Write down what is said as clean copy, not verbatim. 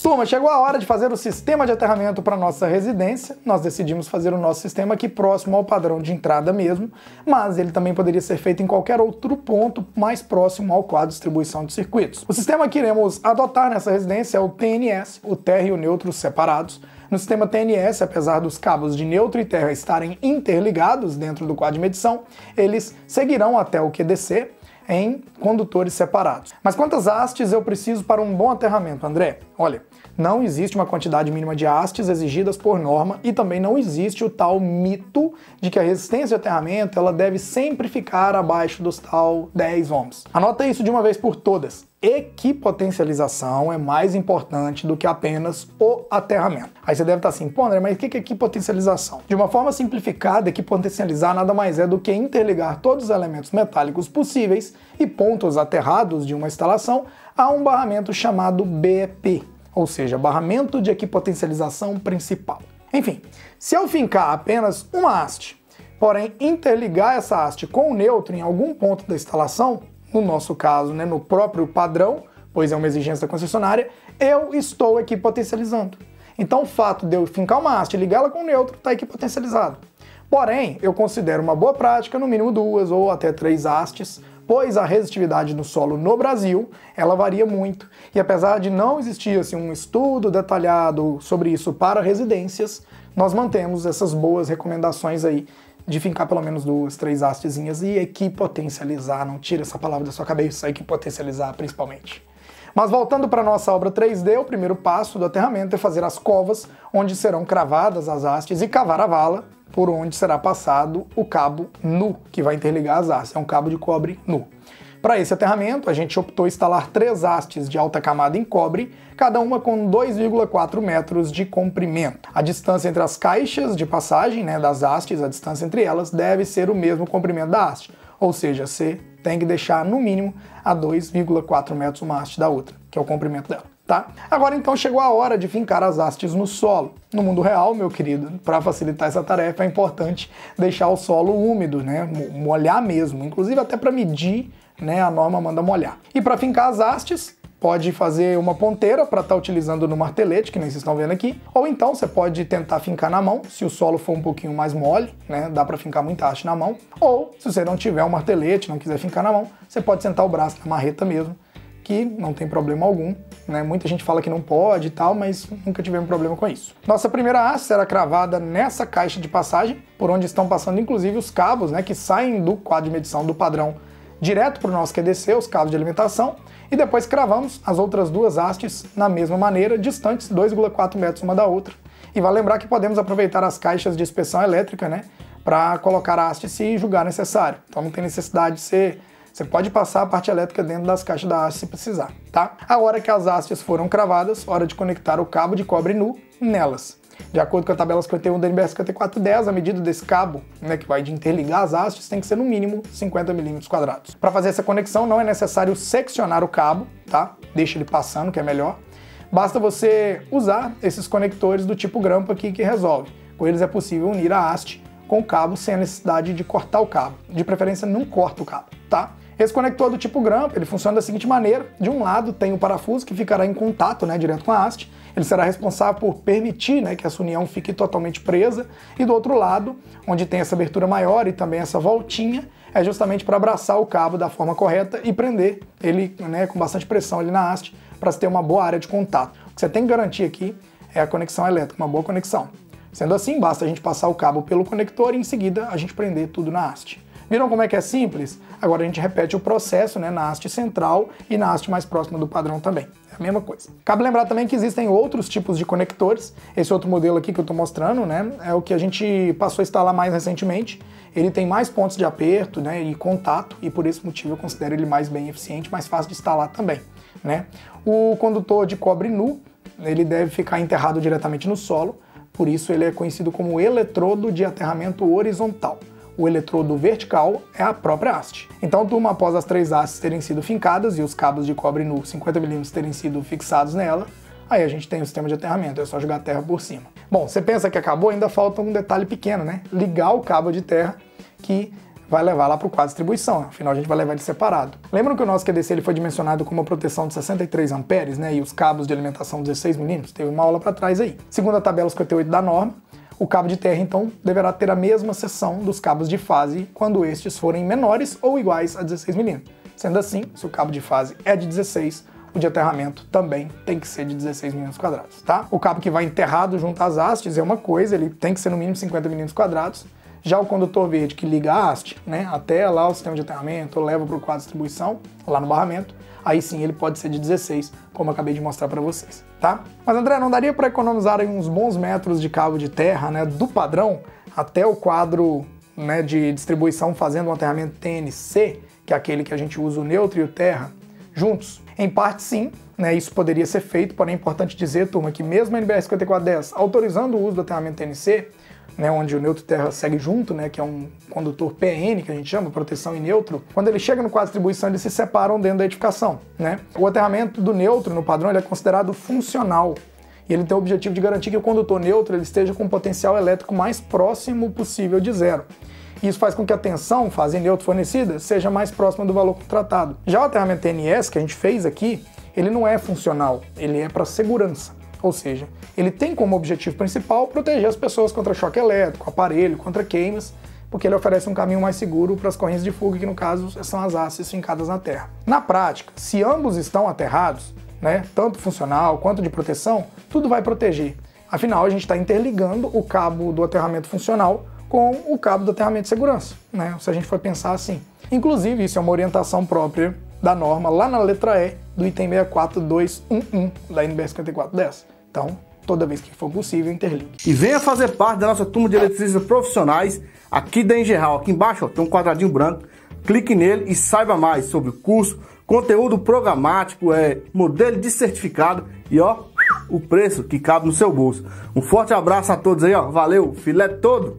Turma, chegou a hora de fazer o sistema de aterramento para nossa residência. Nós decidimos fazer o nosso sistema aqui próximo ao padrão de entrada mesmo, mas ele também poderia ser feito em qualquer outro ponto mais próximo ao quadro de distribuição de circuitos. O sistema que iremos adotar nessa residência é o TNS, o terra e o neutro separados. No sistema TNS, apesar dos cabos de neutro e terra estarem interligados dentro do quadro de medição, eles seguirão até o QDC em condutores separados. Mas quantas hastes eu preciso para um bom aterramento, André? Olha, não existe uma quantidade mínima de hastes exigidas por norma e também não existe o tal mito de que a resistência de aterramento ela deve sempre ficar abaixo dos tal 10 ohms. Anota isso de uma vez por todas. Equipotencialização é mais importante do que apenas o aterramento. Aí você deve estar assim, pô André, mas o que é equipotencialização? De uma forma simplificada, equipotencializar nada mais é do que interligar todos os elementos metálicos possíveis e pontos aterrados de uma instalação a um barramento chamado BEP, ou seja, barramento de equipotencialização principal. Enfim, se eu fincar apenas uma haste, porém interligar essa haste com o neutro em algum ponto da instalação, no nosso caso, né, no próprio padrão, pois é uma exigência da concessionária, eu estou equipotencializando. Então o fato de eu fincar uma haste e ligá-la com o neutro está equipotencializado. Porém, eu considero uma boa prática no mínimo 2 ou até 3 hastes, pois a resistividade do solo no Brasil, ela varia muito. E apesar de não existir assim, um estudo detalhado sobre isso para residências, nós mantemos essas boas recomendações aí de fincar pelo menos 2, 3 hastezinhas e equipotencializar, não tira essa palavra da sua cabeça, equipotencializar principalmente. Mas voltando para a nossa obra 3D, o primeiro passo do aterramento é fazer as covas onde serão cravadas as hastes e cavar a vala por onde será passado o cabo nu, que vai interligar as hastes, é um cabo de cobre nu. Para esse aterramento, a gente optou instalar 3 hastes de alta camada em cobre, cada uma com 2,4 metros de comprimento. A distância entre as caixas de passagem, né, das hastes, a distância entre elas, deve ser o mesmo comprimento da haste, ou seja, você tem que deixar no mínimo a 2,4 metros uma haste da outra, que é o comprimento dela. Tá? Agora então chegou a hora de fincar as hastes no solo. No mundo real, meu querido, para facilitar essa tarefa é importante deixar o solo úmido, né? Molhar mesmo, inclusive até para medir, né? A norma manda molhar. E para fincar as hastes, pode fazer uma ponteira para estar utilizando no martelete, que nem vocês estão vendo aqui, ou então você pode tentar fincar na mão, se o solo for um pouquinho mais mole, né? Dá para fincar muita haste na mão, ou se você não tiver um martelete, não quiser fincar na mão, você pode sentar o braço na marreta mesmo, que não tem problema algum, né? Muita gente fala que não pode e tal, mas nunca tivemos problema com isso. Nossa primeira haste será cravada nessa caixa de passagem, por onde estão passando inclusive os cabos, né, que saem do quadro de medição do padrão direto para o nosso QDC, os cabos de alimentação, e depois cravamos as outras 2 hastes na mesma maneira, distantes 2,4 metros uma da outra. E vale lembrar que podemos aproveitar as caixas de inspeção elétrica, né, para colocar a haste se julgar necessário. Então não tem necessidade de ser... Você pode passar a parte elétrica dentro das caixas da haste se precisar, tá? Agora que as hastes foram cravadas, hora de conectar o cabo de cobre nu nelas. De acordo com a tabela 51 da NBR 5410, a medida desse cabo, né, que vai de interligar as hastes, tem que ser no mínimo 50 milímetros quadrados. Para fazer essa conexão não é necessário seccionar o cabo, tá? Deixa ele passando, que é melhor. Basta você usar esses conectores do tipo grampo aqui que resolve. Com eles é possível unir a haste com o cabo sem a necessidade de cortar o cabo. De preferência, não corta o cabo, tá? Esse conector do tipo grampo, ele funciona da seguinte maneira: de um lado tem o parafuso que ficará em contato, né, direto com a haste, ele será responsável por permitir, né, que essa união fique totalmente presa, e do outro lado, onde tem essa abertura maior e também essa voltinha, é justamente para abraçar o cabo da forma correta e prender ele, né, com bastante pressão ali na haste, para ter uma boa área de contato. O que você tem que garantir aqui é a conexão elétrica, uma boa conexão. Sendo assim, basta a gente passar o cabo pelo conector e em seguida a gente prender tudo na haste. Viram como é que é simples? Agora a gente repete o processo, né, na haste central e na haste mais próxima do padrão também. É a mesma coisa. Cabe lembrar também que existem outros tipos de conectores. Esse outro modelo aqui que eu estou mostrando, né, é o que a gente passou a instalar mais recentemente. Ele tem mais pontos de aperto, né, e contato, e por esse motivo eu considero ele mais bem eficiente, mais fácil de instalar também, né? O condutor de cobre nu, ele deve ficar enterrado diretamente no solo, por isso ele é conhecido como eletrodo de aterramento horizontal. O eletrodo vertical é a própria haste. Então, turma, após as 3 hastes terem sido fincadas e os cabos de cobre nu 50 mm terem sido fixados nela, aí a gente tem o sistema de aterramento, é só jogar a terra por cima. Bom, você pensa que acabou? Ainda falta um detalhe pequeno, né? Ligar o cabo de terra, que vai levar lá para o quadro de distribuição, afinal a gente vai levar ele separado. Lembram que o nosso QDC ele foi dimensionado com uma proteção de 63 amperes, né, e os cabos de alimentação 16 milímetros? Teve uma aula para trás aí. Segundo a tabela 58 da norma, o cabo de terra, então, deverá ter a mesma seção dos cabos de fase quando estes forem menores ou iguais a 16 milímetros. Sendo assim, se o cabo de fase é de 16, o de aterramento também tem que ser de 16 milímetros quadrados, tá? O cabo que vai enterrado junto às hastes é uma coisa, ele tem que ser no mínimo 50 milímetros quadrados. Já o condutor verde que liga a haste, né, até lá o sistema de aterramento, ou leva para o quadro de distribuição, lá no barramento, aí sim ele pode ser de 16, como eu acabei de mostrar para vocês, tá? Mas André, não daria para economizar aí uns bons metros de cabo de terra, né, do padrão até o quadro, né, de distribuição fazendo um aterramento TNC, que é aquele que a gente usa o neutro e o terra juntos? Em parte sim, né, isso poderia ser feito, porém é importante dizer, turma, que mesmo a NBR 5410 autorizando o uso do aterramento TNC, né, onde o neutro terra segue junto, né, que é um condutor PN, que a gente chama, proteção em neutro, quando ele chega no quadro de distribuição, eles se separam dentro da edificação, né? O aterramento do neutro no padrão ele é considerado funcional, e ele tem o objetivo de garantir que o condutor neutro ele esteja com o potencial elétrico mais próximo possível de zero. Isso faz com que a tensão, fase neutro fornecida, seja mais próxima do valor contratado. Já o aterramento TNS, que a gente fez aqui, ele não é funcional, ele é para segurança. Ou seja, ele tem como objetivo principal proteger as pessoas contra choque elétrico, aparelho, contra queimas, porque ele oferece um caminho mais seguro para as correntes de fuga, que no caso são as hastes fincadas na terra. Na prática, se ambos estão aterrados, né, tanto funcional quanto de proteção, tudo vai proteger. Afinal, a gente está interligando o cabo do aterramento funcional com o cabo do aterramento de segurança, né, se a gente for pensar assim. Inclusive, isso é uma orientação própria da norma lá na letra E do item 64211 da NBR 5410. Então, toda vez que for possível, interligue. E venha fazer parte da nossa turma de eletricistas profissionais aqui da Engeral. Aqui embaixo ó, tem um quadradinho branco. Clique nele e saiba mais sobre o curso, conteúdo programático, modelo de certificado e ó, o preço que cabe no seu bolso. Um forte abraço a todos aí, ó. Valeu, filé todo!